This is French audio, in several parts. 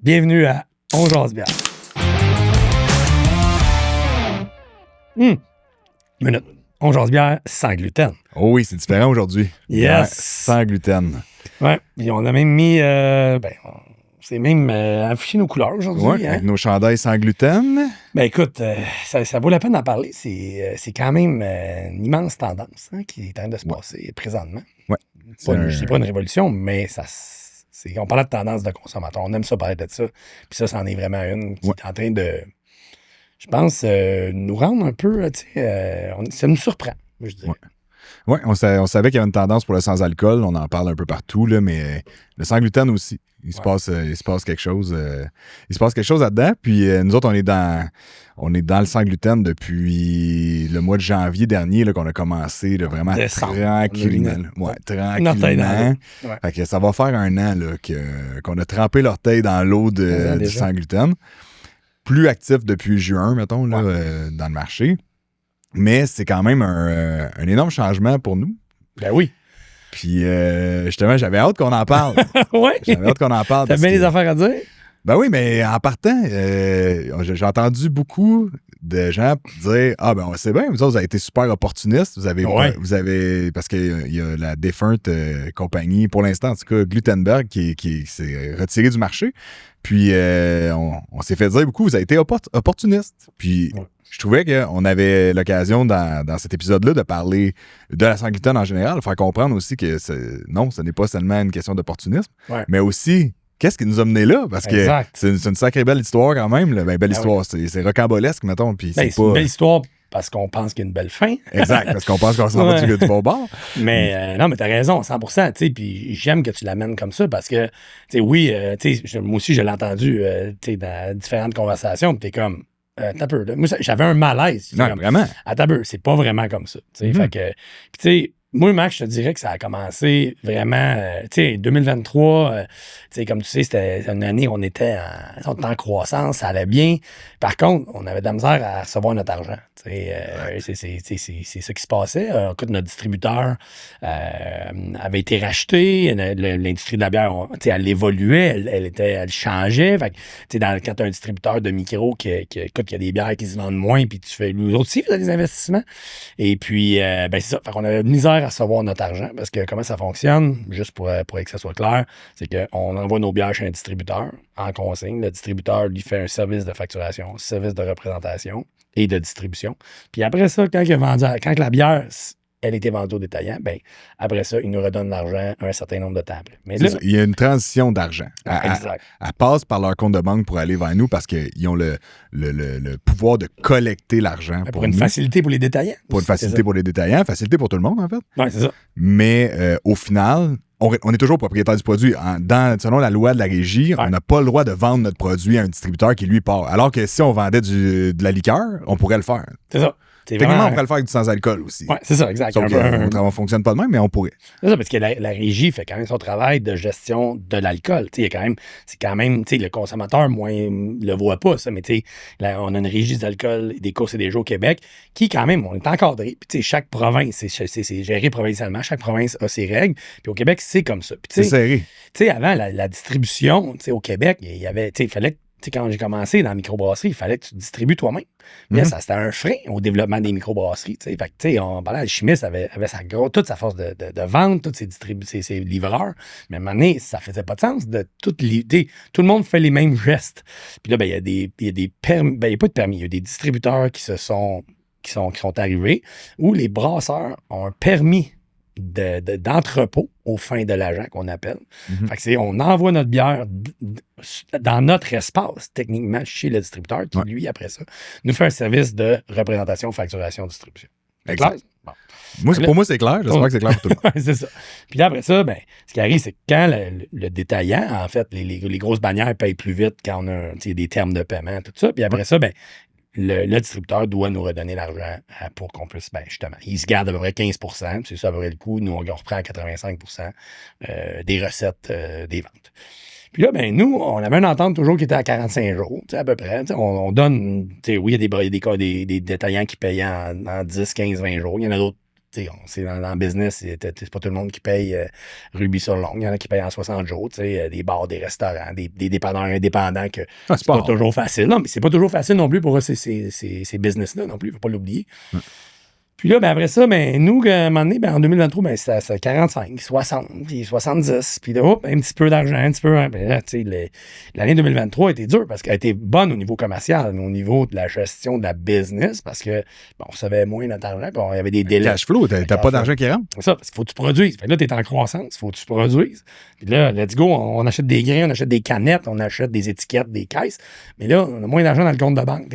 Bienvenue à On jase bière. Minute. On jase bière sans gluten. Oh oui, c'est différent aujourd'hui. Yes. Bière sans gluten. Ouais. Et on a même mis... on s'est même affiché nos couleurs aujourd'hui. Ouais, hein? avec nos chandails sans gluten. Ben écoute, ça vaut la peine d'en parler. C'est quand même une immense tendance qui est en train de se passer présentement. Ouais. Je dis pas une révolution, mais on parlait de tendance de consommateur. On aime ça parler de ça. Puis ça, c'en est vraiment une qui est en train de, je pense, nous rendre un peu, ça nous surprend, je dirais. Ouais, on savait qu'il y avait une tendance pour le sans-alcool. On en parle un peu partout, là, mais le sans-gluten aussi. Il se passe quelque chose. Il se passe quelque chose là-dedans. Puis nous autres, on est dans le sans-gluten depuis le mois de janvier dernier là, qu'on a commencé là, vraiment tranquillement. Tranquillement. Fait que ça va faire un an là, qu'on a trempé l'orteil dans l'eau du sans-gluten. Plus actif depuis juin, mettons, là, dans le marché. Mais c'est quand même un énorme changement pour nous. Ben oui. Puis, justement, j'avais hâte qu'on en parle. Oui. J'avais hâte qu'on en parle. T'as bien des affaires à dire? Ben oui, mais en partant, j'ai entendu beaucoup de gens dire « Ah, ben c'est bien, vous avez été super opportunistes. Vous avez parce qu'il y a la défunte compagnie, pour l'instant, en tout cas, Glutenberg, qui s'est retirée du marché. Puis, on s'est fait dire beaucoup, vous avez été opportunistes. Puis... Je trouvais qu'on avait l'occasion dans cet épisode-là de parler de la sans-gluten en général, de faire comprendre aussi que non, ce n'est pas seulement une question d'opportunisme, mais aussi qu'est-ce qui nous a menés là? Parce que c'est une sacrée belle histoire quand même. Là. Ben, belle histoire, c'est rocambolesque, mettons. Puis c'est une belle histoire parce qu'on pense qu'il y a une belle fin. Exact, parce qu'on pense qu'on s'en va du bon bord. Mais non, mais t'as raison, 100%. Puis j'aime que tu l'amènes comme ça parce que, oui, moi aussi, je l'ai entendu dans différentes conversations, puis t'es comme... T'as peu, là. Moi, j'avais un malaise. Non, vraiment. T'as peu, c'est pas vraiment comme ça. Fait que, tu sais, moi, Max, je te dirais que ça a commencé vraiment, 2023, comme tu sais, c'était une année où on était en croissance, ça allait bien. Par contre, on avait de la misère à recevoir notre argent. C'est ça qui se passait. Écoute, notre distributeur avait été racheté. L'industrie de la bière, elle évoluait, elle changeait. Fait que, quand tu as un distributeur de micro qui a des bières qui se vendent moins, puis tu fais, nous autres aussi, vous avez des investissements. Et puis, c'est ça. Fait qu'on avait de misère à recevoir notre argent parce que comment ça fonctionne, juste pour que ça soit clair, c'est qu'on envoie nos bières chez un distributeur en consigne. Le distributeur lui fait un service de facturation, service de représentation et de distribution. Puis après ça, quand la bière, elle était vendue au détaillant, après ça, il nous redonne l'argent un certain nombre de temps. Mais là, il y a une transition d'argent. Exact. Elle passe par leur compte de banque pour aller vers nous parce qu'ils ont le pouvoir de collecter l'argent. Pour une facilité pour les détaillants. Pour une facilité pour les détaillants, facilité pour tout le monde, en fait. Oui, c'est ça. Mais au final, on est toujours propriétaire du produit. Selon la loi de la régie, on n'a pas le droit de vendre notre produit à un distributeur qui, lui, part. Alors que si on vendait de la liqueur, on pourrait le faire. C'est ça. Techniquement, on pourrait le faire avec du sans-alcool aussi. Oui, c'est ça, exact. Sauf qu'on ne fonctionne pas de même, mais on pourrait. C'est ça, parce que la régie fait quand même son travail de gestion de l'alcool. C'est quand même, le consommateur, moins le voit pas, ça, mais on a une régie d'alcool des courses et des jeux au Québec qui, quand même, on est encadré. Puis chaque province, c'est géré provincialement. Chaque province a ses règles. Puis au Québec, c'est comme ça. C'est serré. Avant, la distribution, au Québec, il fallait quand j'ai commencé dans la microbrasserie, il fallait que tu distribues toi-même. Mais ça, c'était un frein au développement des microbrasseries. Fait que, on parlait, le chimiste avait toute sa force de vente, tous ses livreurs. Mais à un moment donné, ça faisait pas de sens de tout le monde fait les mêmes gestes. Puis là, il y a des permis, il n'y a pas de permis, il y a des distributeurs qui sont arrivés où les brasseurs ont un permis d'entrepôt au fin de l'agent qu'on appelle. Fait que on envoie notre bière dans notre espace, techniquement, chez le distributeur, qui, lui, après ça, nous fait un service de représentation, facturation, distribution. C'est clair? Bon. Pour moi, c'est clair. J'espère que c'est clair pour tout le monde. C'est ça. Puis là, après ça, ce qui arrive, c'est que quand le détaillant, en fait, les grosses bannières payent plus vite quand on a des termes de paiement, tout ça. Puis après ça, le distributeur doit nous redonner l'argent pour qu'on puisse, justement, il se garde à peu près 15 %, c'est ça à peu près le coût. Nous, on reprend à 85 % des recettes des ventes. Puis là, nous, on avait une entente toujours qui était à 45 jours, à peu près. On donne, oui, il y a des détaillants qui payent en 10, 15, 20 jours. Il y en a d'autres c'est dans le business, c'est pas tout le monde qui paye rubis sur l'ongle. Il y en a qui payent en 60 jours, des bars, des restaurants, des dépanneurs indépendants que c'est pas toujours facile. Non, mais c'est pas toujours facile non plus pour ces business-là non plus, il faut pas l'oublier. Puis là, après ça, nous, à un moment donné, en 2023, c'était 45, 60, puis 70. Puis là, un petit peu d'argent, un petit peu. Puis là, l'année 2023 a été dure parce qu'elle a été bonne au niveau commercial, mais au niveau de la gestion de la business, parce que, on savait moins notre argent, puis il y avait des délais. Cash flow, t'as pas d'argent qui rentre. C'est ça, parce qu'il faut que tu produises. Fait que là, t'es en croissance, il faut que tu produises. Puis là, let's go, on achète des grains, on achète des canettes, on achète des étiquettes, des caisses. Mais là, on a moins d'argent dans le compte de banque.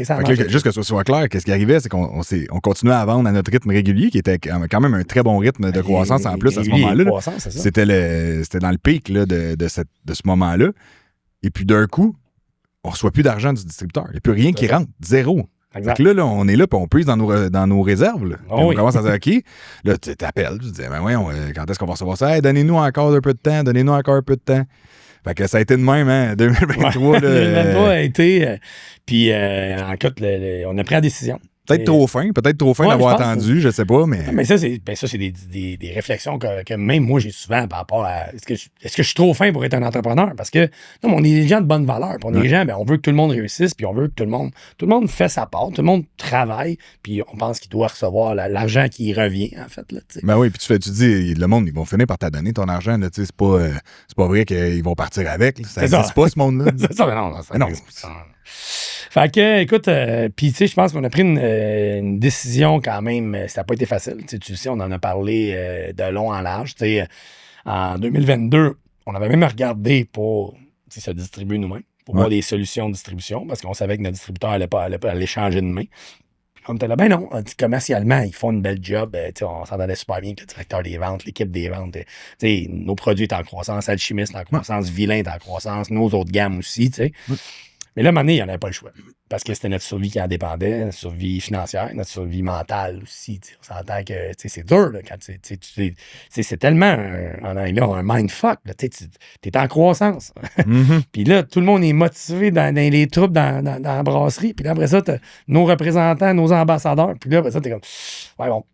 Juste que ce soit clair, qu'est-ce qui arrivait, c'est qu'on continuait à vendre à notre rythme régulier, qui était quand même un très bon rythme de croissance en plus à ce moment-là. C'était dans le pic là, de ce moment-là. Et puis d'un coup, on ne reçoit plus d'argent du distributeur. Il n'y a plus rien qui rentre. Zéro. Fait que là, on est là, puis on puise dans nos réserves. Là. On commence à dire, OK, là, tu t'appelles, tu te dis, quand est-ce qu'on va recevoir ça? Hey, donnez-nous encore un peu de temps, Fait que ça a été de même, hein, 2023. 2023 a été... puis, en fait, on a pris la décision. Peut-être trop fin d'avoir attendu, je sais pas, mais... Mais ça, c'est des réflexions que même moi, j'ai souvent par rapport à... Est-ce que je suis trop fin pour être un entrepreneur? Parce que, non, on est des gens de bonne valeur. Puis on est des gens, on veut que tout le monde réussisse, puis on veut que tout le monde fait sa part, tout le monde travaille, puis on pense qu'il doit recevoir l'argent qui revient, en fait. Là, ben oui, puis tu dis, le monde, ils vont finir par t'adonner ton argent, là, c'est pas vrai qu'ils vont partir avec. Là. Ça n'existe pas, ce monde-là. C'est ça, mais non. Fait que, écoute, puis tu sais, je pense qu'on a pris une décision quand même, ça n'a pas été facile. Tu sais, on en a parlé de long en large. Tu sais, en 2022, on avait même regardé pour se distribuer nous-mêmes, pour voir des solutions de distribution, parce qu'on savait que notre distributeur allait changer de main. Puis on était là, non, commercialement, ils font une belle job. On s'entendait super bien avec le directeur des ventes, l'équipe des ventes. Nos produits sont en croissance, Alchimiste en croissance, Vilain est en croissance, nos autres gammes aussi, tu sais. Mais là, à un moment donné, il n'y en avait pas le choix. Parce que c'était notre survie qui en dépendait, notre survie financière, notre survie mentale aussi. On s'entend que c'est dur. Là, quand c'est tellement, en anglais, un mindfuck. Tu es en croissance. Puis là, tout le monde est motivé dans les troupes, dans la brasserie. Puis là, après ça, tu as nos représentants, nos ambassadeurs. Puis là, après ça, tu es comme,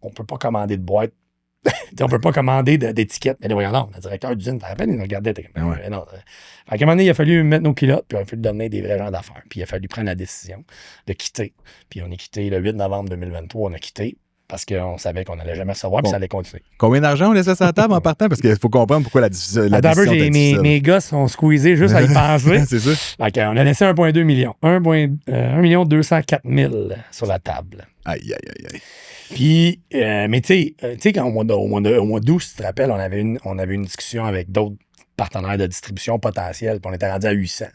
on ne peut pas commander de boîte. On peut pas commander d'étiquette. Mais là, voyons, non, le directeur d'usine, tu te rappelles, il nous regardait. Non. Fait qu'à un moment donné, il a fallu mettre nos culottes, puis il a fallu donner des vrais gens d'affaires. Puis il a fallu prendre la décision de quitter. Puis on est quitté le 8 novembre 2023, on a quitté parce qu'on savait qu'on n'allait jamais recevoir, puis ça allait continuer. Combien d'argent on laissait sur la table en partant? Parce qu'il faut comprendre pourquoi la décision. D'abord, mes gars sont squeezés juste à y penser. C'est ça. Fait qu'on a laissé 1,2 million. 1 204 000 sur la table. Aïe. Puis, mais tu sais, quand au mois d'août, si tu te rappelles, on avait une discussion avec d'autres partenaires de distribution potentiels, puis on était rendu à 800.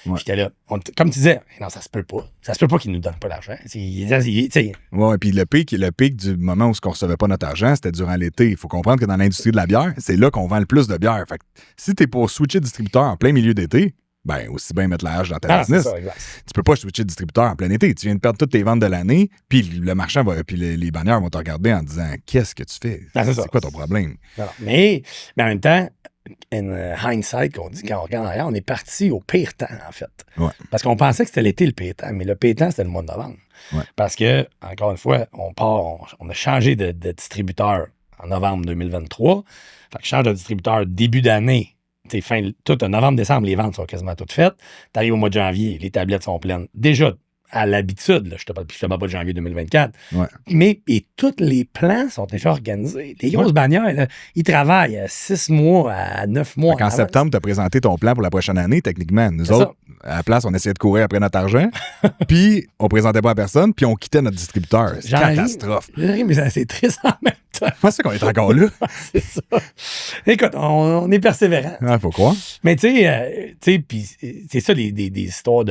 Puis j'étais là, comme tu disais, non, ça se peut pas. Ça se peut pas qu'ils nous donnent pas d'argent. Oui, puis le pic du moment où on ne recevait pas notre argent, c'était durant l'été. Il faut comprendre que dans l'industrie de la bière, c'est là qu'on vend le plus de bière. Fait que si tu es pour switcher de distributeur en plein milieu d'été, ben aussi bien mettre la hache dans ta business. Ça, tu peux pas switcher de distributeur en plein été. Tu viens de perdre toutes tes ventes de l'année, puis le marchand puis les bannières vont te regarder en disant qu'est-ce que tu fais? C'est quoi ton problème? Non. Mais en même temps, in hindsight, qu'on dit, quand on regarde en arrière, on est parti au pire temps, en fait. Ouais. Parce qu'on pensait que c'était l'été le pire temps, mais le pire temps, c'était le mois de novembre. Ouais. Parce que, encore une fois, on a changé de distributeur en novembre 2023. Fait que je change de distributeur début d'année. Tout novembre, décembre, les ventes sont quasiment toutes faites. Tu arrives au mois de janvier, les tablettes sont pleines. Déjà, à l'habitude, là, je te parle pas de janvier 2024, mais tous les plans sont déjà organisés. Les grosses bannières, là, ils travaillent à 6 mois, à 9 mois. En septembre, tu as présenté ton plan pour la prochaine année, techniquement. Nous autres, à la place, on essayait de courir après notre argent, puis on présentait pas à personne, puis on quittait notre distributeur. C'est catastrophe. Mais c'est triste en même temps. Moi, c'est qu'on est encore là. C'est ça. Écoute, on est persévérant. Faut croire. Mais tu sais, puis c'est ça des histoires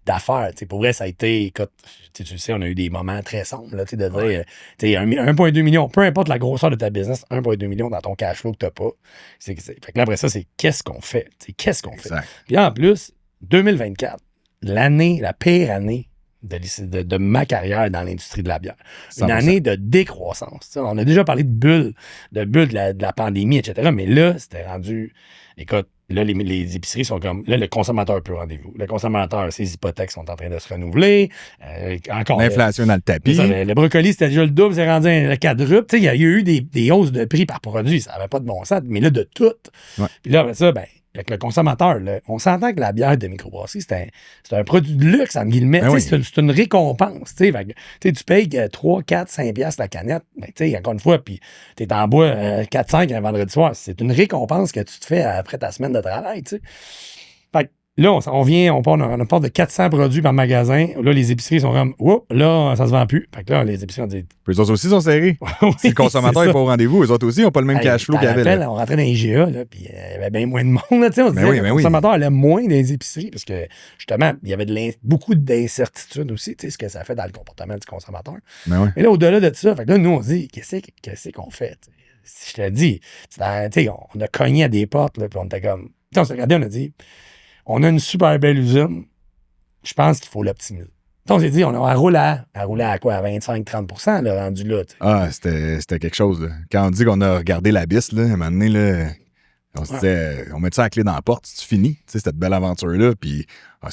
d'affaires. Pour vrai, ça a été, écoute, tu sais, on a eu des moments très sombres, là, de dire, 1,2 million, peu importe la grosseur de ta business, 1,2 million dans ton cash flow que tu n'as pas. Fait que là, après ça, c'est qu'est-ce qu'on fait? Qu'est-ce qu'on fait? Puis en plus, 2024, la pire année de ma carrière dans l'industrie de la bière. 100%. Une année de décroissance. On a déjà parlé de bulle de la pandémie, etc. Mais là, c'était rendu... Écoute, Là, les épiceries sont comme... Là, le consommateur peut rendez-vous. Le consommateur, ses hypothèques sont en train de se renouveler. Encore... L'inflation dans le tapis. Le brocoli, c'était déjà le double, c'est rendu le quadruple. Tu sais, il y a eu des hausses de prix par produit. Ça n'avait pas de bon sens, mais là, de tout. Ouais. Puis là, après ça, ben, avec le consommateur, là, on s'entend que la bière de microbrasserie, c'est un produit de luxe, entre guillemets. Ben oui. C'est une récompense. Tu payes 3, 4, 5 piastres la canette. Ben, encore une fois, puis tu es en bois 4, 5 un vendredi soir. C'est une récompense que tu te fais après ta semaine de travail. T'sais. Fait que là, on part de 400 produits par magasin. Là, les épiceries sont comme, oups, là, ça se vend plus. Fait que là, les épiceries ont dit. Puis eux autres aussi sont serrés. Oui, si le consommateur n'est pas au rendez-vous, eux autres aussi n'ont pas le même cash flow qu'il y avait. Là. On rentrait dans les IGA, là, puis il y avait bien moins de monde. Là, on se disait que le consommateur allait moins dans les épiceries parce que, justement, il y avait beaucoup d'incertitudes aussi, ce que ça fait dans le comportement du consommateur. Et là, au-delà de ça, fait que là, nous, on se dit, qu'est-ce qu'on fait? Si je te dis, on a cogné à des portes, là, puis on était comme. On s'est regardé, on a dit, on a une super belle usine, je pense qu'il faut l'optimiser. On s'est dit, on roule à quoi? À 25-30 là, rendu là. T'sais. Ah, c'était quelque chose. Là. Quand on dit qu'on a regardé l'abysse, là, à un moment donné, là, on se disait, on met ça la clé dans la porte, tu finis, cette belle aventure-là, puis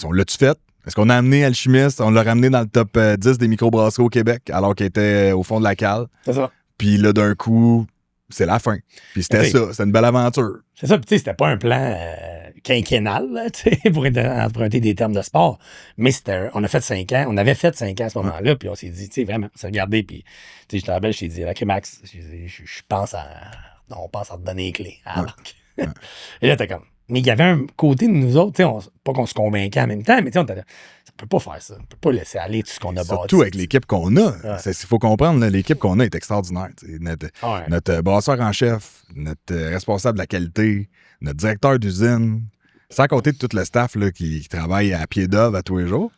on l'a-tu fait? Est-ce qu'on a amené Alchimiste, on l'a ramené dans le top 10 des microbrasseries au Québec, alors qu'il était au fond de la cale? C'est ça. Puis là, d'un coup, c'est la fin. Puis c'était ça, c'était une belle aventure. C'est ça, puis tu sais, c'était pas un plan quinquennal, là, pour emprunter des termes de sport, mais on a fait 5 ans, on avait fait 5 ans à ce moment-là, puis on s'est dit, tu sais, vraiment, on s'est regardé, puis je te rappelle, je t'ai dit, OK, Max, je pense on pense à te donner les clés à la banque. Et là, t'es comme, mais il y avait un côté de nous autres, tu sais, pas qu'on se convainquait en même temps, mais tu sais, on t'a dit, ça peut pas faire ça, on peut pas laisser aller tout ce qu'on a bâti. Surtout avec l'équipe qu'on a. Il faut comprendre, là, l'équipe qu'on a est extraordinaire. Notre brasseur en chef, notre responsable de la qualité, notre directeur d'usine, sans compter de tout le staff là, qui travaille à pied d'œuvre à tous les jours.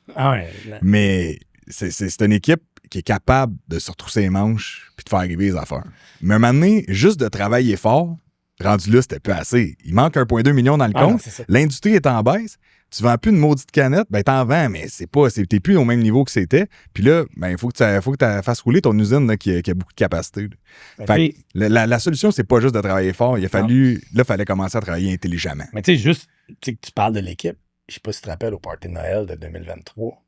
Mais c'est une équipe qui est capable de se retrousser les manches puis de faire arriver les affaires. Mais à un moment donné, juste de travailler fort, rendu là, c'était plus assez. Il manque 1,2 million dans le compte. L'industrie est en baisse. Tu vends plus une maudite canette, ben t'en vends, mais t'es plus au même niveau que c'était. Puis là, ben il faut que tu fasses rouler ton usine là, qui a beaucoup de capacité. Fait que la solution, c'est pas juste de travailler fort. Il fallait commencer à travailler intelligemment. Mais tu sais, juste, tu parles de l'équipe. Je sais pas si tu te rappelles au party de Noël de 2023.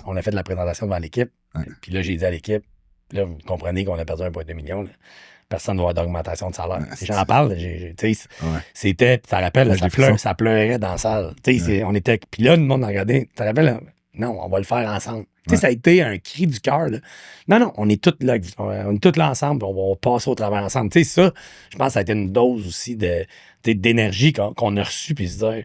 On a fait de la présentation devant l'équipe. Puis là, j'ai dit à l'équipe, là, vous comprenez qu'on a perdu 1,2 million. Là. Personne ne va avoir d'augmentation de salaire. J'en parle, c'était, tu te rappelles, ça pleurait dans la salle. On était, puis là, le monde a regardé, tu te rappelles, non, on va le faire ensemble. Ça a été un cri du cœur. Non, on est tous là, ensemble, on va passer au travail ensemble. Ça, je pense que ça a été une dose aussi d'énergie qu'on a reçue, puis se dire,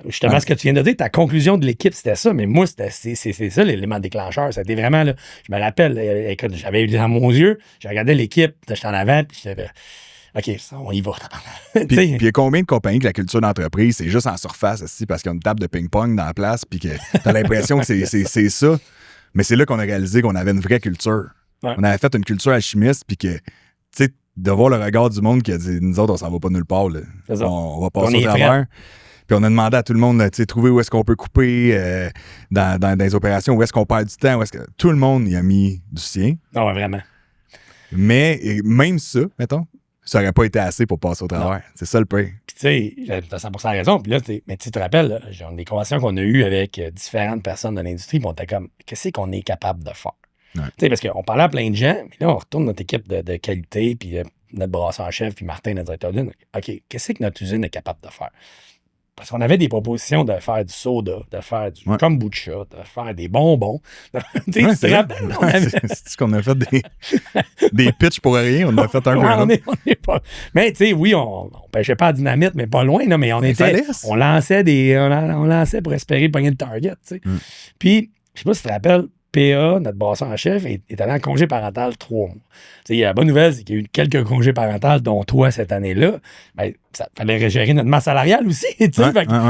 justement, ce que tu viens de dire, ta conclusion de l'équipe, c'était ça, mais moi, c'est ça l'élément déclencheur. C'était vraiment, là, je me rappelle, écoute, j'avais eu dans mon yeux, j'ai regardé l'équipe, j'étais en avant, puis j'étais, OK, ça, on y va. Puis il y a combien de compagnies que la culture d'entreprise, c'est juste en surface, aussi, parce qu'il y a une table de ping-pong dans la place, puis que t'as l'impression que c'est ça. Mais c'est là qu'on a réalisé qu'on avait une vraie culture. On avait fait une culture alchimiste, puis que, tu sais, de voir le regard du monde qui a dit, nous autres, on s'en va pas nulle part. Là. On va passer au travers. Puis on a demandé à tout le monde de trouver où est-ce qu'on peut couper dans les opérations, où est-ce qu'on perd du temps, tout le monde y a mis du sien. Ah ouais, vraiment. Mais même ça, mettons, ça n'aurait pas été assez pour passer au travers. Non. C'est ça le prix. Puis tu sais, t'as 100% raison. Puis là, mais tu te rappelles, là, genre, des conversations qu'on a eues avec différentes personnes de l'industrie, puis on était comme, qu'est-ce qu'on est capable de faire? Ouais. Parce qu'on parlait à plein de gens, puis là, on retourne notre équipe de qualité, puis notre brasseur en chef, puis Martin, notre directeur d'usine. OK, qu'est-ce que notre usine est capable de faire? Parce qu'on avait des propositions de faire du soda, de faire du kombucha, de faire des bonbons. C'est ce qu'on a fait des pitchs pour rien. On a fait un peu. On est pas. Mais tu sais, oui, on pêchait pas à dynamite, mais pas loin, là, mais on lançait pour espérer pogner le target. Puis, je sais pas si tu te rappelles, PA, notre brasseur en chef, est allé en congé parental 3 mois. La bonne nouvelle, c'est qu'il y a eu quelques congés parentaux, dont 3 cette année-là. Ben, ça fallait gérer notre masse salariale aussi.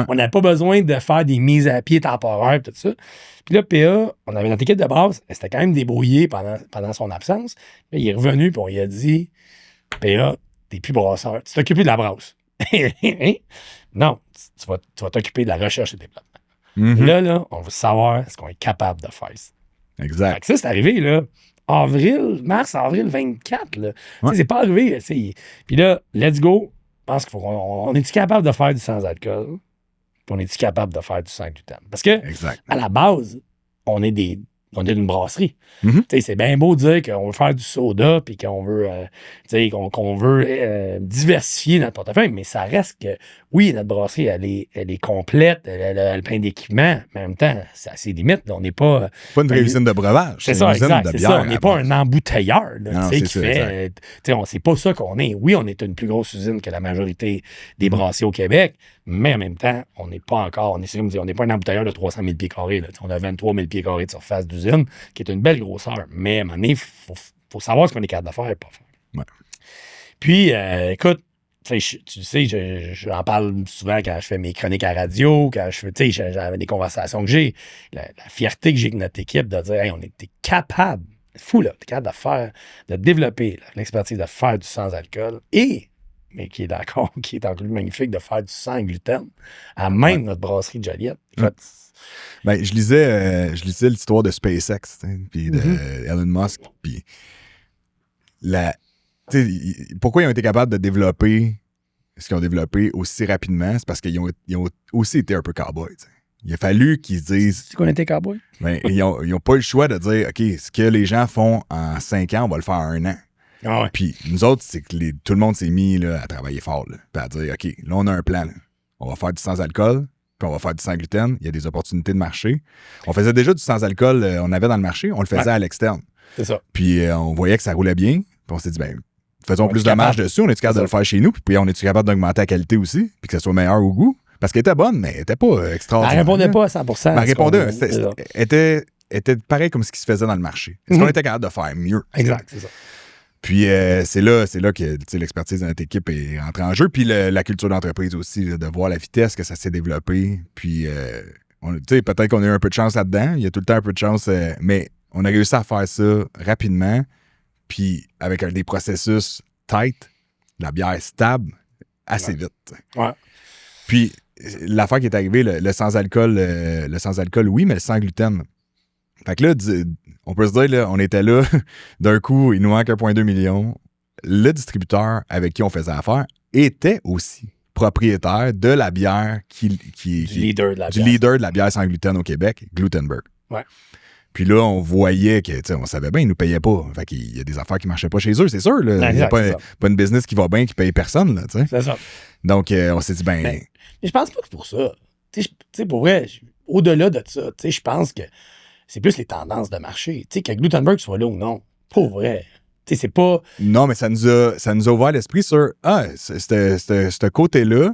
On n'avait pas besoin de faire des mises à pied temporaires, tout ça. Puis là, PA, on avait notre équipe de base, elle s'était quand même débrouillée pendant son absence. Puis il est revenu, puis on lui a dit, PA, t'es plus brasseur, tu t'occupes de la brasse. Non, tu vas t'occuper de la recherche et développement. Mm-hmm. Là, on veut savoir ce qu'on est capable de faire. Exact. Fait que ça, c'est arrivé, là, mars, avril 24, là. C'est pas arrivé. Puis là, let's go. pense qu'il faut on est-tu capable de faire du sans-alcool? Puis on est-tu capable de faire du sans gluten? Parce que, à la base, on est une brasserie. C'est bien beau de dire qu'on veut faire du soda puis qu'on veut, qu'on veut diversifier notre portefeuille, mais ça reste que, oui, notre brasserie, elle est complète, elle a plein d'équipements, mais en même temps, c'est à ses limites. On n'est pas... Pas une vraie usine de breuvage. C'est ça, exact. C'est ça. On n'est pas un embouteilleur qui fait... c'est pas ça qu'on est. Oui, on est une plus grosse usine que la majorité des brasseries au Québec, mais en même temps, on n'est pas encore... On n'est pas un embouteilleur de 300 000 pieds carrés. Là. On a 23 000 pieds carrés de surface d'usine, qui est une belle grosseur. Mais à un moment donné, il faut savoir ce qu'on est capable de faire et pas faire. Ouais. Puis, écoute, tu sais, j'en parle souvent quand je fais mes chroniques à radio, quand je fais, j'avais des conversations que j'ai. La fierté que j'ai avec notre équipe de dire, hey, on était capable, fou là, t'es capable de développer l'expertise de faire du sans-alcool mais qui est encore plus magnifique de faire du sans gluten à même notre brasserie de Joliette. Ben, je lisais l'histoire de SpaceX, puis de Elon Musk, puis pourquoi ils ont été capables de développer ce qu'ils ont développé aussi rapidement, c'est parce qu'ils ont aussi été un peu cowboys. Il a fallu qu'ils se disent... C'est qu'on était cowboys? Ben, ils n'ont pas eu le choix de dire, OK, ce que les gens font en 5 ans, on va le faire en 1 an. Ah ouais. Puis nous autres, c'est que tout le monde s'est mis là, à travailler fort, là, puis à dire, OK, là, on a un plan. Là. On va faire du sans-alcool, puis on va faire du sans gluten. Il y a des opportunités de marché. On faisait déjà du sans-alcool, on avait dans le marché, on le faisait à l'externe. C'est ça. Puis on voyait que ça roulait bien, puis on s'est dit, ben faisons plus de marge dessus, on est-tu capable de le faire chez nous, puis on est-tu capable d'augmenter la qualité aussi, puis que ça soit meilleur au goût? Parce qu'elle était bonne, mais elle était pas extraordinaire. Elle répondait pas à 100%. Elle répondait, était pareil comme ce qui se faisait dans le marché. Est-ce qu'on était capable de faire mieux? Exact, c'est ça. Puis c'est là que l'expertise de notre équipe est rentrée en jeu, puis la culture d'entreprise aussi, là, de voir la vitesse que ça s'est développé. Puis peut-être qu'on a eu un peu de chance là-dedans, il y a tout le temps un peu de chance, mais on a réussi à faire ça rapidement, puis avec des processus tight, la bière stable, assez vite. Ouais. Puis l'affaire qui est arrivée, le sans-alcool, oui, mais le sans gluten. Fait que là, on peut se dire, là, on était là, d'un coup, il nous manque 1,2 million. Le distributeur avec qui on faisait affaire était aussi propriétaire de la bière du leader de la bière sans gluten au Québec, Glutenberg. Ouais. Puis là, on voyait que, on savait bien, ils nous payaient pas. Fait qu'il y a des affaires qui marchaient pas chez eux, c'est sûr. Là. Il n'y a pas une business qui va bien, qui paye personne. Là, c'est ça. Donc, on s'est dit, mais je pense pas que c'est pour ça. Tu sais, pour vrai, au-delà de ça, je pense que c'est plus les tendances de marché. Tu sais, que Glutenberg soit là ou non, pour vrai. Tu sais, c'est pas... Non, mais ça nous a ouvert l'esprit sur, ce côté-là,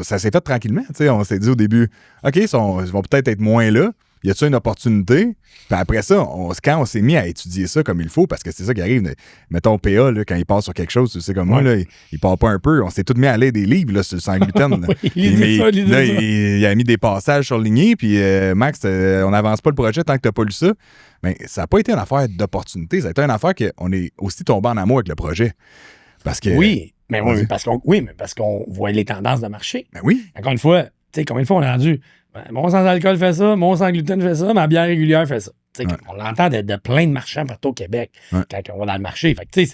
ça s'est fait tranquillement. On s'est dit au début, OK, ils vont peut-être être moins là. Y a-t-il une opportunité? Puis après ça, quand on s'est mis à étudier ça comme il faut, parce que c'est ça qui arrive, mettons PA, là, quand il part sur quelque chose, tu sais, comme moi, là, il part pas un peu. On s'est tout mis à lire des livres là, sur le sans gluten. Il a mis des passages surlignés, puis Max, on n'avance pas le projet tant que t'as pas lu ça. Mais ça n'a pas été une affaire d'opportunité, ça a été une affaire qu'on est aussi tombé en amour avec le projet. Parce que... Oui, mais parce qu'on voit les tendances de marché. Ben oui. Encore une fois, tu sais, combien de fois on a rendu... Mon sans-alcool fait ça, mon sans-gluten fait ça, ma bière régulière fait ça. On l'entend de plein de marchands partout au Québec quand on va dans le marché. Fait,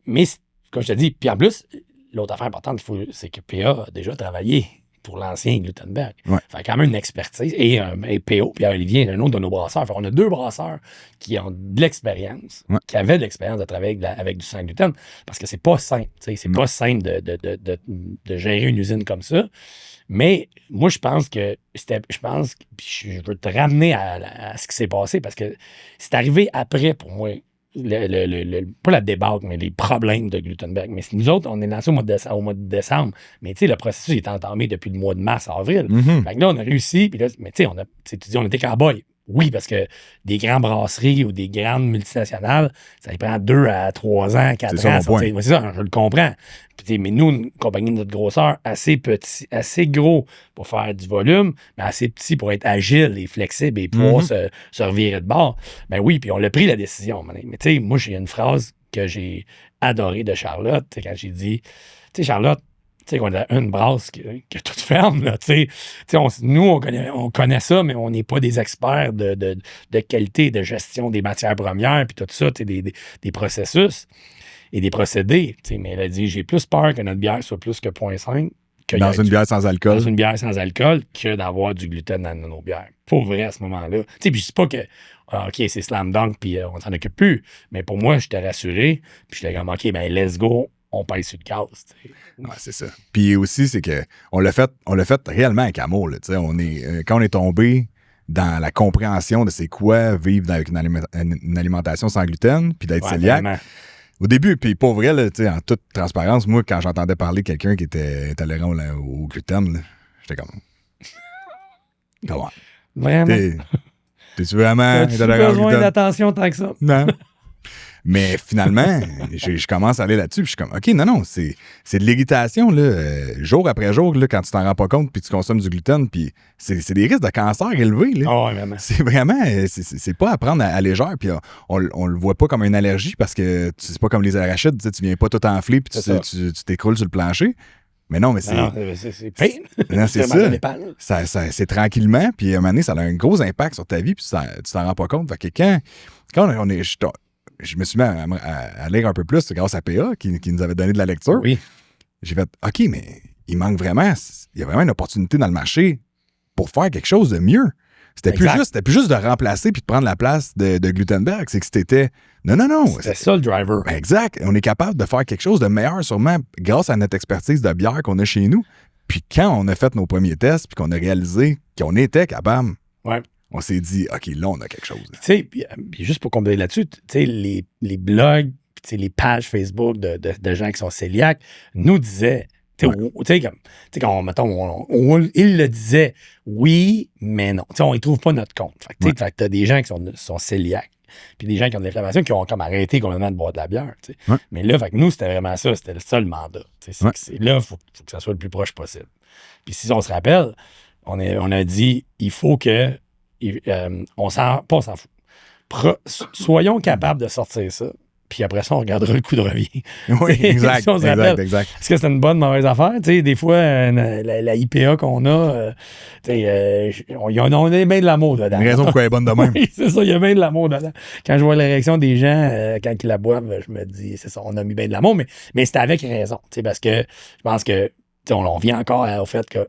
mais, comme je te dis, puis en plus, l'autre affaire importante, c'est que PA a déjà travaillé pour l'ancien Glutenberg. Fait quand même une expertise. Et PO, Pierre-Olivier, un autre de nos brasseurs. Fait, on a 2 brasseurs qui ont de l'expérience, qui avaient de l'expérience de travailler avec du sans-gluten, parce que c'est pas simple. C'est pas simple de gérer une usine comme ça. Mais moi, je pense que puis je veux te ramener à ce qui s'est passé parce que c'est arrivé après pour moi, pas la débâcle, mais les problèmes de Glutenberg. Mais nous autres, on est lancé au mois de décembre. Mais tu sais, le processus est entamé depuis le mois de mars, avril. Fait que là, on a réussi. Puis là, mais tu sais, tu dis, on était cowboy. Oui, parce que des grandes brasseries ou des grandes multinationales, ça les prend 2 à 3 ans, 4 ans. C'est ça, je le comprends. Puis, mais nous, une compagnie de notre grosseur, assez petit, assez gros pour faire du volume, mais assez petit pour être agile et flexible et pouvoir se revirer de bord. Ben oui, puis on a pris la décision. Mais tu sais, moi, j'ai une phrase que j'ai adorée de Charlotte, quand j'ai dit, tu sais, Charlotte, tu sais, qu'on a une brasse qui tout ferme, là, tu sais. Nous, on connaît ça, mais on n'est pas des experts de qualité, de gestion des matières premières, puis tout ça, tu sais, des processus. et des procédés. Mais elle a dit, j'ai plus peur que notre bière soit plus que 0,5 dans une bière sans alcool. Dans une bière sans alcool que d'avoir du gluten dans nos bières. Pour vrai, à ce moment-là. Puis je dis pas que, OK, c'est slam dunk, puis on s'en occupe plus. Mais pour moi, j'étais rassuré. Puis j'étais comme, OK, ben let's go, on paye sur le gaz. Ouais, c'est ça. Puis aussi, c'est que on l'a fait réellement avec amour. Là, quand on est tombé dans la compréhension de c'est quoi vivre avec une alimentation sans gluten, puis d'être cœliaque. Vraiment. Au début, puis pour vrai, là, en toute transparence, moi, quand j'entendais parler de quelqu'un qui était intolérant au gluten, là, j'étais comme... Comment? Vraiment? T'es-tu vraiment intolérant au gluten? T'as-tu besoin d'attention tant que ça? Non. Mais finalement, je commence à aller là-dessus, puis je suis comme, OK, non, c'est de l'irritation, là, jour après jour, là, quand tu t'en rends pas compte, puis tu consommes du gluten, puis c'est des risques de cancer élevés, là. Oh, vraiment. C'est vraiment, c'est pas à prendre à légère, puis on le voit pas comme une allergie, parce que c'est pas comme les arachides, tu viens pas tout enfler, puis tu t'écroules sur le plancher. Mais non, mais c'est... c'est pain. Non, c'est ça. C'est tranquillement, puis à un moment donné, ça a un gros impact sur ta vie, puis tu t'en rends pas compte. Fait que quand je me suis mis à lire un peu plus grâce à PA qui nous avait donné de la lecture. Oui. J'ai fait, OK, mais il y a vraiment une opportunité dans le marché pour faire quelque chose de mieux. C'était plus juste de remplacer puis de prendre la place de Glutenberg. C'est que c'était... Non. C'était ça le driver. Ben exact. On est capable de faire quelque chose de meilleur sûrement grâce à notre expertise de bière qu'on a chez nous. Puis quand on a fait nos premiers tests puis qu'on a réalisé qu'on était capable... Ouais. On s'est dit, OK, là, on a quelque chose. Tu sais, puis juste pour compléter là-dessus, tu sais, les blogs, les pages Facebook de gens qui sont cœliaques nous disaient, tu sais, quand ils le disaient, oui, mais non. Tu sais, on n'y trouve pas notre compte. Fait que tu as des gens qui sont cœliaques, puis des gens qui ont de l'inflammation qui ont comme arrêté complètement de boire de la bière. Tu sais. Mais là, fait que nous, c'était vraiment ça. C'était le seul mandat. Tu sais, là, il faut que ça soit le plus proche possible. Puis si on se rappelle, on a dit, il faut que on s'en fout. Soyons capables de sortir ça. Puis après ça, on regardera le coup de revient. Oui, exact. Si exact. Est-ce que c'est une bonne ou mauvaise affaire? T'sais, des fois, la IPA qu'on a, on a bien de l'amour dedans. Une raison pourquoi elle est bonne de même. Oui, c'est ça, il y a bien de l'amour dedans. Quand je vois la réaction des gens, quand ils la boivent, je me dis, c'est ça, on a mis bien de l'amour, mais c'était avec raison. Parce que je pense que on vient encore au fait qu'il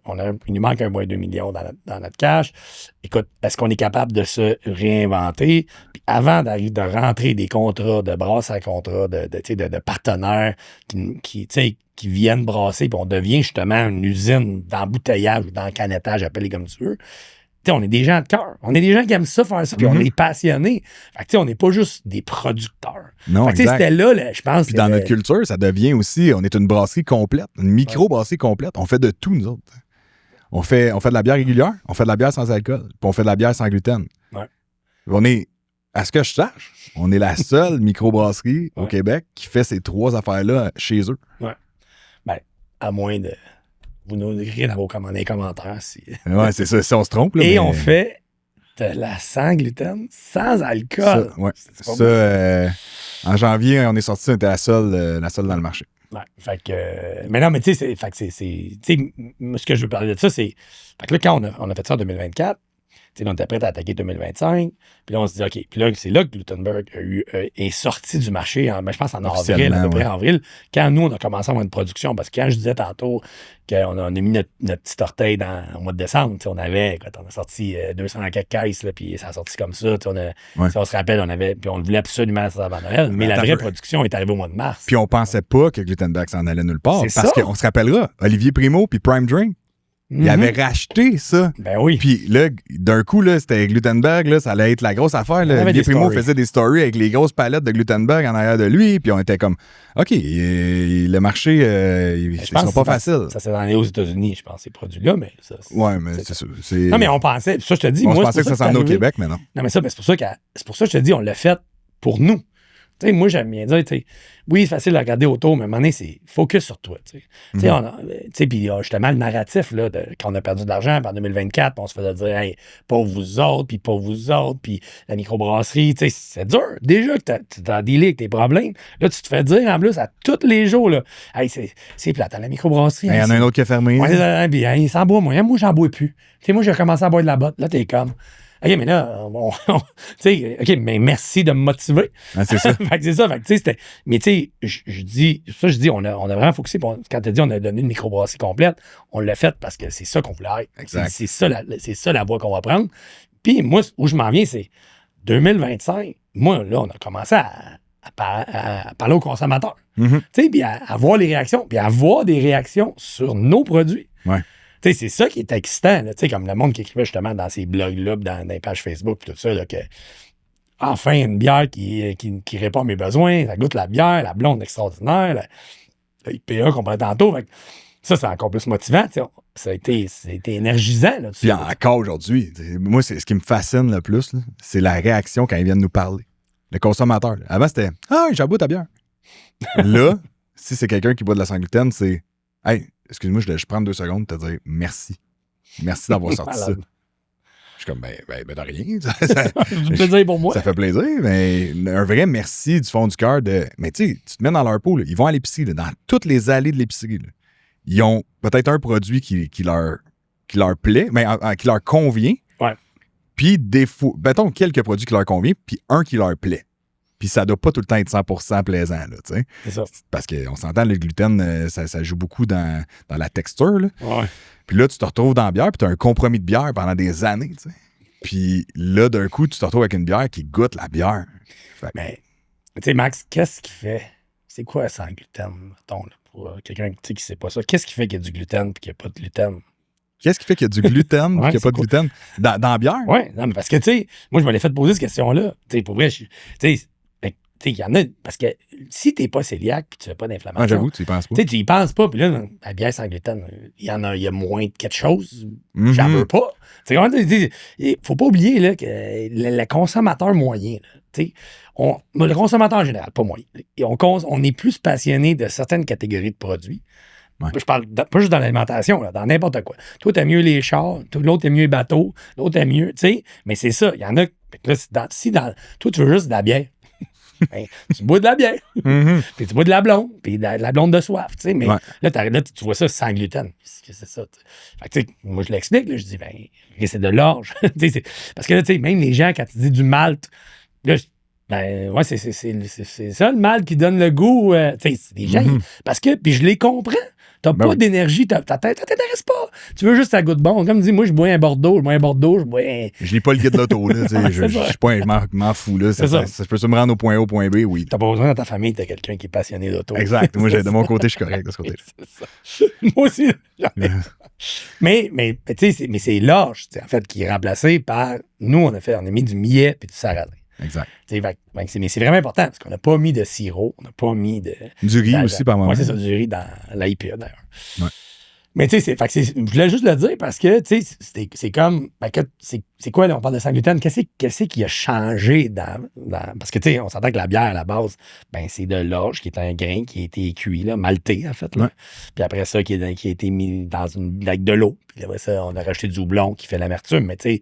nous manque 1,2 million dans notre cash. Écoute, est-ce qu'on est capable de se réinventer? Puis avant de rentrer des contrats, de brasses à contrats, de partenaires qui viennent brasser, puis on devient justement une usine d'embouteillage ou d'encanettage, appelez comme tu veux. T'sais, on est des gens de cœur. On est des gens qui aiment ça, faire ça, puis on est passionnés. Fait que, on n'est pas juste des producteurs. Non, fait que, c'était là, je pense. Puis dans notre culture, ça devient aussi, on est une brasserie complète, une micro-brasserie complète. On fait de tout, nous autres. On fait de la bière régulière, on fait de la bière sans alcool, puis on fait de la bière sans gluten. Ouais. On est, à ce que je sache, on est la seule micro-brasserie au Québec qui fait ces trois affaires-là chez eux. Ouais. Ben, à moins de... Vous nous écrivez dans les commentaires. Oui, c'est ça, si on se trompe. Là, et on fait de la sans gluten, sans alcool. En janvier, on est sorti, on était la seule dans le marché. Ouais, fait que... Mais non, mais tu sais, ce que je veux parler de ça, c'est... Fait que là, quand on a fait ça en 2024, on était prêt à attaquer 2025. Puis là, on se dit, OK. Puis là, c'est là que Glutenberg est sorti du marché, je pense en avril, à peu près avril, quand nous, on a commencé à avoir une production. Parce que quand je disais tantôt qu'on a mis notre petit orteil au mois de décembre, on a sorti 200 quelques caisses, là, puis ça a sorti comme ça. Si on se rappelle, puis on voulait absolument ça avant Noël. Mais la vraie production est arrivée au mois de mars. Puis on pensait pas que Glutenberg s'en allait nulle part. Parce qu'on se rappellera, Olivier Primo puis Prime Drink, il avait racheté ça. Ben oui. Puis là, d'un coup, là, c'était Glutenberg, là, ça allait être la grosse affaire. Olivier Primo faisait des stories avec les grosses palettes de Glutenberg en arrière de lui. Puis on était comme, OK, le marché, ils sont pas faciles. Ça s'est donné aux États-Unis, je pense, ces produits-là. Mais ça, ouais, mais c'est ça. Non, mais on pensait, ça, je te dis, moi, je pensais que ça s'en allait au Québec, mais non. Non, mais c'est pour ça que je te dis, on l'a fait pour nous. T'sais, moi, j'aime bien dire, oui, c'est facile à regarder autour, mais à un moment donné, c'est focus sur toi. Puis justement, le narratif, là, quand on a perdu de l'argent en 2024, on se faisait dire, hey, pas vous autres, puis la microbrasserie, c'est dur. Déjà que tu as dealé avec tes problèmes, là, tu te fais dire en plus à tous les jours, là, hey, c'est plate, à la microbrasserie. Il y en a un autre qui a fermé. Ouais, puis il s'en boit, moi, j'en bois plus. Moi, j'ai commencé à boire de la botte. Là, t'es comme. OK, mais là, tu sais, OK, mais merci de me motiver. Ah, c'est ça. Fait que c'est ça. Fait que, tu sais, c'était. Mais, tu sais, je dis, on a vraiment focusé. Quand tu as dit, on a donné une microbrasserie complète, on l'a fait parce que c'est ça qu'on voulait être. Exact. C'est ça la voie qu'on va prendre. Puis, moi, où je m'en viens, c'est 2025. Moi, là, on a commencé à parler aux consommateurs. Mm-hmm. Tu sais, puis à voir les réactions, puis à voir des réactions sur nos produits. Ouais. Tu sais, c'est ça qui est excitant, tu sais, comme le monde qui écrivait justement dans ces blogs-là, dans les pages Facebook, puis tout ça, là, que enfin, une bière qui répond à mes besoins, ça goûte la bière, la blonde extraordinaire, la IPA qu'on parlait tantôt. Ça, c'est encore plus motivant, tu sais. Ça a été énergisant. Là, puis encore aujourd'hui, moi, c'est ce qui me fascine le plus, là, c'est la réaction quand ils viennent nous parler. Le consommateur. Là. Avant, c'était « Ah, j'aboute ta bière. » Là, si c'est quelqu'un qui boit de la sans gluten, c'est « Hey, excuse-moi, je prends 2 secondes pour te dire merci. Merci d'avoir sorti ça. » Je suis comme, ben de rien. Ça fait plaisir pour moi. Ça fait plaisir, mais un vrai merci du fond du cœur de. Mais tu sais, tu te mets dans leur peau, là, ils vont à l'épicerie, là, dans toutes les allées de l'épicerie. Là. Ils ont peut-être un produit qui leur plaît, mais qui leur convient. Ouais. Puis des fois, mettons quelques produits qui leur conviennent, puis un qui leur plaît. Puis ça doit pas tout le temps être 100% plaisant, là, tu sais. C'est ça. Parce qu'on s'entend, le gluten, ça joue beaucoup dans la texture, là. Ouais. Puis là, tu te retrouves dans la bière, puis tu as un compromis de bière pendant des années, tu sais. Puis là, d'un coup, tu te retrouves avec une bière qui goûte la bière. Mais, tu sais, Max, qu'est-ce qui fait... C'est quoi sans gluten, mettons, là, pour quelqu'un qui sait pas ça? Qu'est-ce qui fait qu'il y a du gluten et qu'il n'y a pas de gluten? Qu'est-ce qui fait qu'il y a du gluten et qu'il n'y a pas de gluten? Dans la bière? Oui, non, mais parce que, tu sais, moi, je me l'ai fait poser cette question-là. Tu sais, pour vrai, tu sais, il y en a... Parce que si tu n'es pas cœliaque et tu n'as pas d'inflammation... Ah, j'avoue, tu y penses pas. Tu y penses pas. Puis là, la bière sans gluten, il y a moins de quelque chose. Mm-hmm. J'en veux pas. Il faut pas oublier là, que le consommateur moyen, le consommateur en général, pas moyen, on est plus passionné de certaines catégories de produits. Ouais. Je parle pas juste dans l'alimentation, là, dans n'importe quoi. Toi, t'aimes mieux les chars, l'autre aime mieux les bateaux, l'autre aime mieux, tu sais. Mais c'est ça, il y en a... Là, toi, tu veux juste de la bière. Ben, tu bois de la bière, puis tu bois de la blonde, puis de la blonde de soif, tu sais, mais là, tu vois ça sans gluten. C'est ça. Fait que, tu sais, moi, je l'explique, là, je dis, ben, c'est de l'orge. Parce que là, tu sais, même les gens, quand tu dis du malt, là, ben, ouais, c'est ça, le malt qui donne le goût. Tu sais, c'est des gens, parce que, puis je les comprends. T'as pas d'énergie, ça t'intéresse pas. Tu veux juste ta goutte bon. Comme dis, moi, je bois un Bordeaux, je bois un... Je lis pas le guide de l'auto, là. Je m'en fous, là. Ça peut me rendre au point A, au point B, oui. T'as pas besoin dans ta famille, t'as quelqu'un qui est passionné d'auto. Exact. Moi, de mon côté, je suis correct de ce côté-là. C'est ça. Moi aussi. mais tu sais, c'est l'orge, en fait, qui est remplacé par... Nous, on a mis du millet et du sarrasin. Exact. Mais c'est vraiment important parce qu'on n'a pas mis de sirop, on n'a pas mis de... Du riz aussi, par moment. Oui, c'est ça, du riz dans l'IPA, d'ailleurs. Ouais. Mais tu sais, je voulais juste le dire parce que, tu sais, c'est comme... c'est quoi, là, on parle de sans gluten? Qu'est-ce qui a changé dans parce que, tu sais, on s'entend que la bière, à la base, ben c'est de l'orge, qui est un grain qui a été cuit, là, malté, en fait. Là. Ouais. Puis après ça, qui a été mis avec de l'eau. Puis après ça, on a rajouté du houblon qui fait l'amertume. Mais tu sais,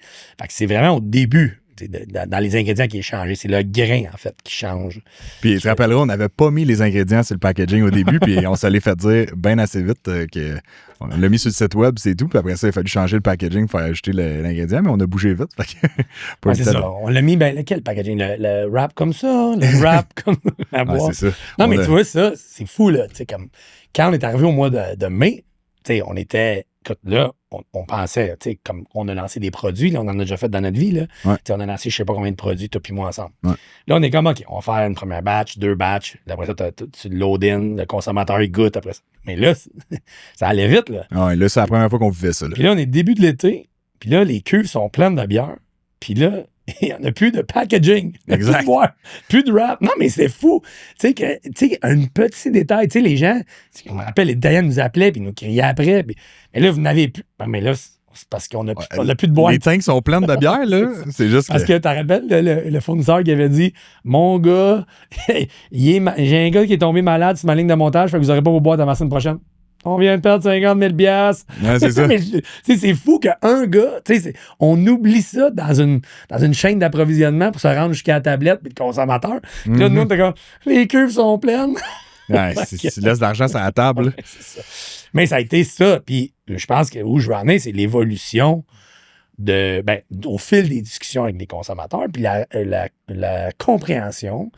c'est vraiment au début... Dans les ingrédients qui est changé. C'est le grain, en fait, qui change. Puis, tu te rappelleras, on n'avait pas mis les ingrédients sur le packaging au début, puis on s'allait fait dire bien assez vite qu'on l'a mis sur le site web, c'est tout. Puis après ça, il a fallu changer le packaging pour ajouter l'ingrédient, mais on a bougé vite. C'est ça. On l'a mis, lequel packaging? Le wrap comme ça? Le wrap comme la boîte? C'est ça. Non, mais tu vois, ça, c'est fou, là. Tu sais, comme quand on est arrivé au mois de mai, tu sais, on était... Là, on pensait, tu sais, comme on a lancé des produits, là, on en a déjà fait dans notre vie, là. Ouais. On a lancé je sais pas combien de produits, toi puis moi ensemble. Ouais. Là, on est comme, OK, on va faire une première batch, 2 batchs, après ça, tu load in, le consommateur, il goûte après ça. Mais là, ça allait vite, là. Ouais, là, c'est la première fois qu'on vivait ça, là. Puis là, on est début de l'été, puis là, les cuves sont pleines de bière, puis là, il n'y en a plus de packaging. Exact. Plus de wrap. Non, mais c'est fou. Tu sais, un petit détail. Tu sais, les gens, je me rappelle, les Italiens nous appelaient puis nous criaient après. Mais là, vous n'avez plus. Mais là, c'est parce qu'on n'a plus de boîte. Les tanks sont pleines de bière, là. C'est juste parce que tu te rappelles le fournisseur qui avait dit mon gars, j'ai un gars qui est tombé malade sur ma ligne de montage, fait que vous n'aurez pas vos boîtes avant la semaine prochaine. On vient de perdre 50 000 $. Ouais, c'est ça. Mais, c'est fou qu'un gars, on oublie ça dans une chaîne d'approvisionnement pour se rendre jusqu'à la tablette et le consommateur. Puis là, nous, on était comme, les cuves sont pleines. Ouais, si tu laisses de l'argent sur la table. Ouais, c'est ça. Mais ça a été ça. Puis je pense que où je veux en aller, c'est l'évolution au fil des discussions avec les consommateurs, puis la compréhension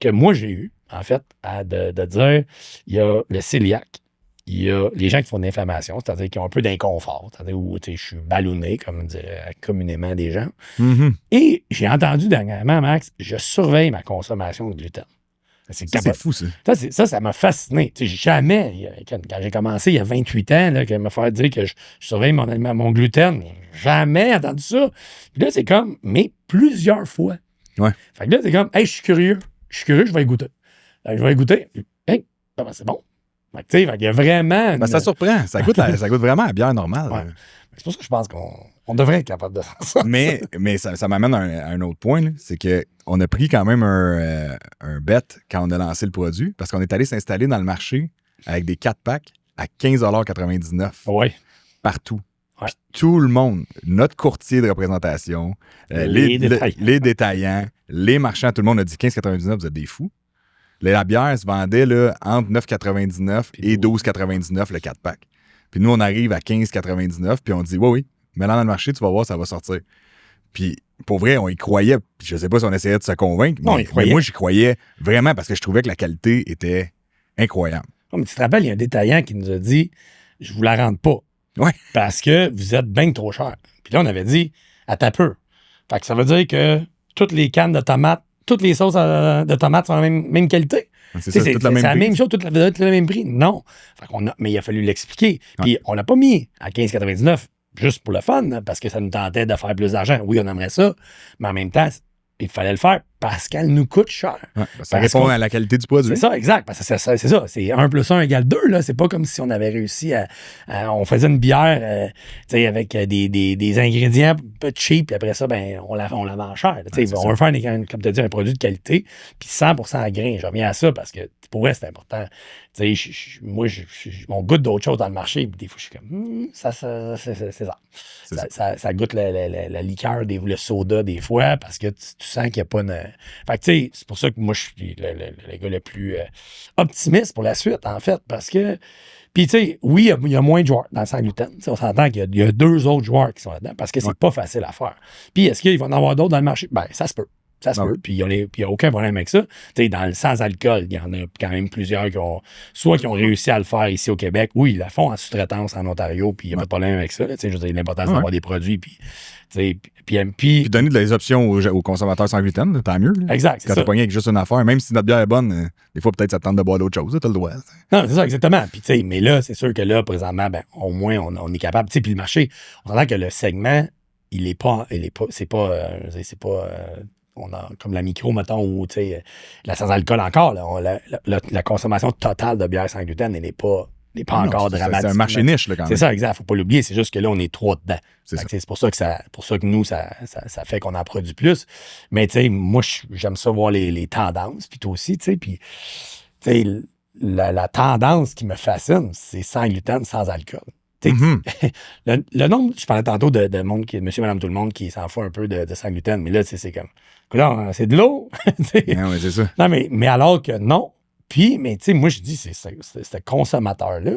que moi j'ai eue, en fait, de dire, il y a le cœliaque, il y a les gens qui font de l'inflammation, c'est-à-dire qui ont un peu d'inconfort, c'est-à-dire où je suis ballonné, comme dirait communément des gens. Mm-hmm. Et j'ai entendu dernièrement, Max, je surveille ma consommation de gluten. C'est fou, ça. Ça m'a fasciné. Jamais, quand j'ai commencé il y a 28 ans, là, qu'elle m'a fait dire que je surveille mon gluten, jamais entendu ça. Puis là, c'est comme, mais plusieurs fois. Ouais. Fait que là, c'est comme, hey, je suis curieux, je vais y goûter. Je vais y goûter. Hey, c'est bon. Fait qu'il y a vraiment. Ça surprend. Ça goûte vraiment la bière normale. Ouais. C'est pour ça que je pense qu'on devrait être capable de faire ça. Mais ça m'amène à un autre point, là. C'est qu'on a pris quand même un bet quand on a lancé le produit, parce qu'on est allé s'installer dans le marché avec des 4-packs à 15,99 $. Ouais. Partout. Ouais. Puis tout le monde, notre courtier de représentation, les détaillants, les marchands, tout le monde a dit 15,99 $, vous êtes des fous. La bière se vendait là, entre 9,99 et 12,99 le 4-pack. Puis nous, on arrive à 15,99 puis on dit oui, mets-la dans le marché, tu vas voir, ça va sortir. Puis pour vrai, on y croyait. Puis je sais pas si on essayait de se convaincre, mais moi, j'y croyais vraiment parce que je trouvais que la qualité était incroyable. Non, mais tu te rappelles, il y a un détaillant qui nous a dit je vous la rende pas. Ouais. Parce que vous êtes bien trop cher. Puis là, on avait dit à ta peu. Fait que ça veut dire que toutes les cannes de tomates, toutes les sauces de tomates sont la même qualité. C'est la même chose, tout le même prix. Non. Mais il a fallu l'expliquer. Puis on l'a pas mis à 15,99 juste pour le fun, hein, parce que ça nous tentait de faire plus d'argent. Oui, on aimerait ça, mais en même temps, il fallait le faire parce qu'elle nous coûte cher. Ouais, ça répond à la qualité du produit. C'est ça, exact. Parce que c'est ça. C'est 1 + 1 = 2. Là. C'est pas comme si on avait réussi on faisait une bière avec des ingrédients un peu cheap, puis après ça, on la vend cher. On veut faire, comme tu as dit, un produit de qualité, puis 100% à grain. Je reviens à ça parce que pour vrai, c'est important. Moi, on goûte d'autres choses dans le marché, puis des fois, je suis comme, c'est ça. Ça goûte la liqueur, le soda des fois, parce que tu sens qu'il n'y a pas une. Fait que, tu sais, c'est pour ça que moi, je suis le gars le plus optimiste pour la suite, en fait, parce que. Puis, tu sais, oui, il y a moins de joueurs dans le sans gluten. T'sais, on s'entend qu'il y a 2 autres joueurs qui sont là-dedans parce que c'est pas facile à faire. Puis, est-ce qu'il va y en avoir d'autres dans le marché? Ben, ça se peut. Ça se peut. Puis, il n'y a aucun problème avec ça. Tu sais, dans le sans-alcool, il y en a quand même plusieurs qui ont réussi à le faire ici au Québec. Oui, ils la font en sous-traitance en Ontario, puis il n'y a pas de problème avec ça. Tu sais, je veux dire, l'important, c'est d'avoir des produits, puis donner des options aux consommateurs sans gluten, là, tant mieux. Là. Exact. Quand t'es pogné avec juste une affaire, même si notre bière est bonne, des fois, peut-être ça te tente de boire d'autres choses. T'as le droit. Non, c'est ça, exactement. Puis, tu sais, mais là, c'est sûr que là, présentement, au moins, on est capable. Tu sais, puis le marché, on entend que le segment, on a comme la micro, mettons, ou la sans-alcool encore. Là, la consommation totale de bière sans gluten, elle n'est pas encore dramatique. C'est un marché niche, là, quand même. C'est ça, exact. Faut pas l'oublier. C'est juste que là, on est 3 dedans. C'est pour ça que nous, ça fait qu'on en produit plus. Mais, tu sais, moi, j'aime ça voir les tendances, puis toi aussi, tu sais. Puis, tu sais, la tendance qui me fascine, c'est sans gluten, sans alcool. Le nombre, je parlais tantôt de monde, monsieur, madame, tout le monde qui s'en fout un peu de sans gluten, mais là, c'est comme, là, c'est de l'eau. Ouais, c'est ça. Non, mais alors que non. Puis, mais tu sais, moi, je dis, ce consommateur-là,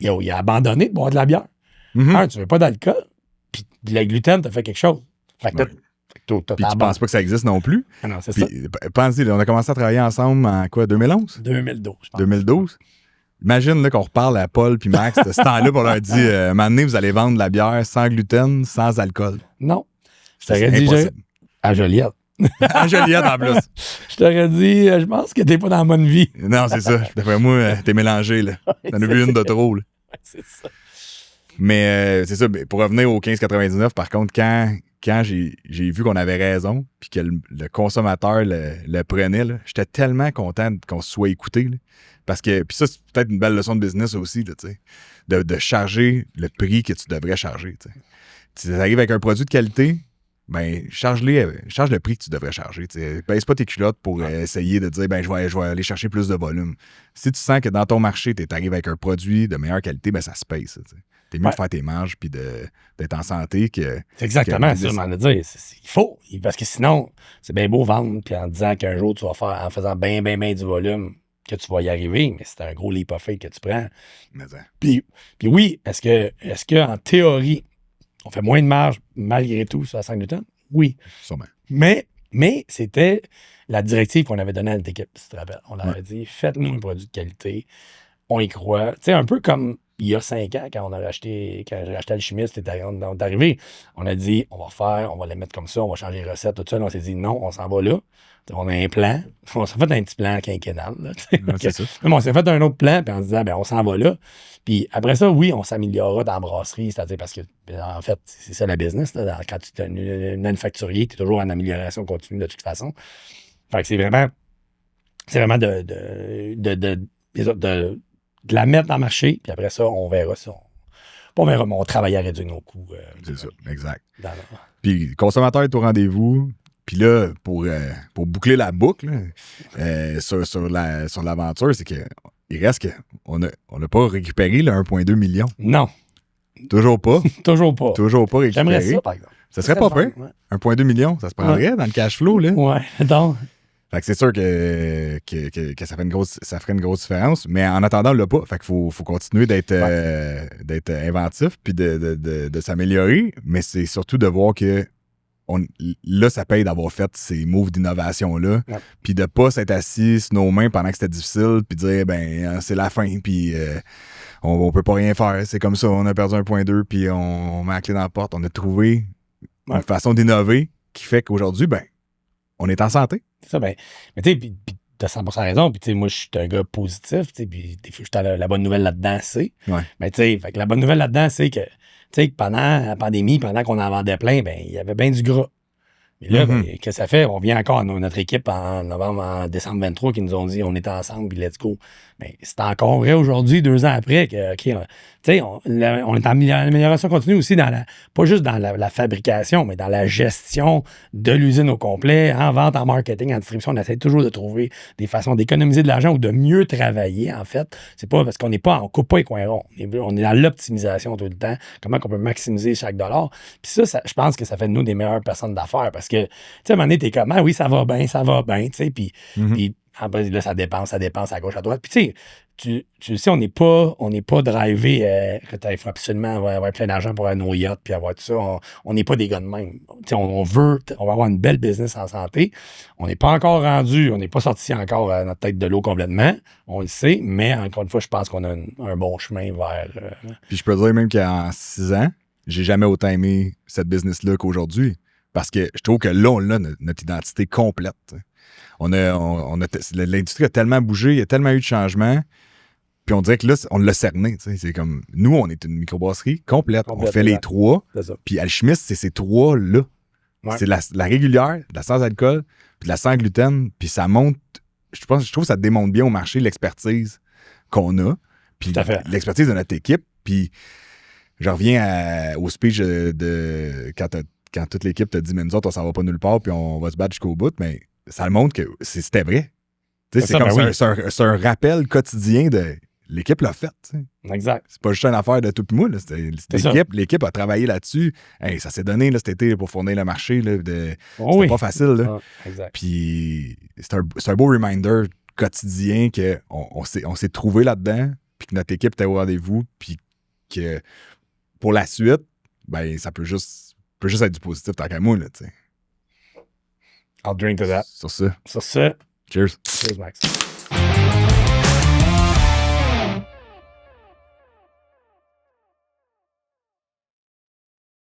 il a abandonné de boire de la bière. Tu veux pas d'alcool, puis le gluten t'a fait quelque chose. Fait que puis tu penses pas que ça existe non plus. Ah non, c'est ça. Pensez, on a commencé à travailler ensemble en quoi, 2011? 2012, je pense. 2012? Imagine là, qu'on reparle à Paul puis Max de ce temps-là pour leur dire maintenant, vous allez vendre de la bière sans gluten, sans alcool. Non. Je t'aurais dit à Joliette. À Joliette en plus. Je t'aurais dit, je pense que t'es pas dans la bonne vie. Non, c'est ça. D'après moi, t'es mélangé. Là. T'en as vu une de trop. Là. C'est ça. Mais c'est ça. Pour revenir au 15,99, par contre, quand j'ai vu qu'on avait raison puis que le consommateur le prenait, là, j'étais tellement content qu'on se soit écouté. Là. Parce que, puis ça, c'est peut-être une belle leçon de business aussi, là, de charger le prix que tu devrais charger. Tu arrives avec un produit de qualité, ben charge le prix que tu devrais charger. Baisse pas tes culottes pour essayer de dire je vais aller chercher plus de volume. Si tu sens que dans ton marché, tu arrives avec un produit de meilleure qualité, ben ça se paye. T'es mieux de faire tes marges puis d'être en santé que. C'est exactement ça, je m'en ai dit. Il faut. Parce que sinon, c'est bien beau vendre puis en disant qu'un jour, tu vas faire, en faisant bien du volume, que tu vas y arriver, mais c'est un gros leap of faith que tu prends. Puis oui, est-ce que en théorie, On fait moins de marge malgré tout sur la 5 gluten? Oui. Sûrement. Mais c'était la directive qu'on avait donnée à notre équipe, si tu te rappelles. On leur a dit, faites-nous un produit de qualité. On y croit. Tu sais, un peu comme il y a 5 ans, quand j'ai racheté Alchimiste, on est arrivé, on a dit, on va refaire, on va les mettre comme ça, on va changer les recettes, tout ça. On s'est dit, non, on s'en va là. On a un plan. On s'est fait un petit plan quinquennal. C'est ça. Mais on s'est fait un autre plan, puis en se disant, on s'en va là. Puis après ça, oui, on s'améliorera dans la brasserie, c'est-à-dire parce que, en fait, c'est ça la business. Là, quand tu es un manufacturier, tu es toujours en amélioration continue de toute façon. Fait que c'est vraiment de la mettre dans le marché, puis après ça, on verra ça. On verra, mais on travaille à réduire nos coûts. C'est ça, exact. Puis le consommateur est au rendez-vous. Puis là, pour boucler la boucle sur l'aventure, c'est qu'il reste qu'on n'a pas récupéré le 1,2 million. Non. Toujours pas. Toujours pas. Toujours pas récupéré. J'aimerais ça, par exemple. Ça serait pas pire. 1,2 million, ça se prendrait dans le cash flow, là. Ouais, donc. Fait que c'est sûr que ça ferait une grosse différence, mais en attendant, on l'a pas. Fait qu'il faut continuer d'être inventif puis de s'améliorer, mais c'est surtout de voir que là, ça paye d'avoir fait ces moves d'innovation-là, puis de pas s'être assis sur nos mains pendant que c'était difficile, puis dire, c'est la fin, puis on peut pas rien faire. C'est comme ça, on a perdu 1,2, puis on met la clé dans la porte. On a trouvé une façon d'innover qui fait qu'aujourd'hui, on est en santé. C'est ça, mais tu sais, puis t'as 100% raison, puis tu sais, moi, je suis un gars positif, tu sais, puis la bonne nouvelle là-dedans, c'est. Mais tu sais, fait que la bonne nouvelle là-dedans, c'est que, tu sais, pendant la pandémie, pendant qu'on en vendait plein, il y avait bien du gras. Mais là, qu'est-ce que ça fait? On vient encore à notre équipe en décembre 23 qui nous ont dit on est ensemble, puis let's go. Mais c'est encore vrai aujourd'hui, 2 ans après, que, OK, tu sais, on est en amélioration continue aussi pas juste dans la fabrication, mais dans la gestion de l'usine au complet, en vente, en marketing, en distribution. On essaie toujours de trouver des façons d'économiser de l'argent ou de mieux travailler, en fait. C'est pas parce qu'on coupe pas les coins ronds. On est dans l'optimisation tout le temps. Comment on peut maximiser chaque dollar. Puis ça, je pense que ça fait de nous des meilleures personnes d'affaires parce que, tu sais, à un moment donné, t'es comme, oui, ça va bien, tu sais, puis après, là, ça dépense à gauche, à droite. Puis, tu sais, on n'est pas drivé il faut absolument avoir plein d'argent pour avoir nos yachts puis avoir tout ça. On n'est pas des gars de même. Tu sais, on va avoir une belle business en santé. On n'est pas encore rendu, on n'est pas sorti encore à notre tête de l'eau complètement. On le sait, mais encore une fois, je pense qu'on a un bon chemin vers... Puis je peux dire même qu'en 6 ans, j'ai jamais autant aimé cette business-là qu'aujourd'hui. Parce que je trouve que là, on a notre identité complète. L'industrie a tellement bougé, il y a tellement eu de changements. Puis on dirait que là, on l'a cerné. C'est comme, nous, on est une microbrasserie complète. On fait les 3. Puis Alchimiste, c'est ces 3-là. Ouais. C'est la régulière, la sans-alcool, puis la sans-gluten. Puis ça monte, je trouve que ça démontre bien au marché l'expertise qu'on a. Puis l'expertise de notre équipe. Puis je reviens au speech de quand toute l'équipe t'a dit, mais nous autres, on s'en va pas nulle part, puis on va se battre jusqu'au bout. Mais ça le montre que c'était vrai. C'est un rappel quotidien de l'équipe l'a fait. T'sais. Exact. C'est pas juste une affaire de tout et moi. L'équipe a travaillé là-dessus. Hey, ça s'est donné là, cet été pour fournir le marché. Là, c'était pas facile. Là. Exact. Puis c'est un beau reminder quotidien qu'on s'est trouvé là-dedans, puis que notre équipe était au rendez-vous, puis que pour la suite, ça peut juste être du positif tant qu'à moi. Là, t'sais. I'll drink to that. Sur ça. Sur ça. Cheers. Cheers, Max.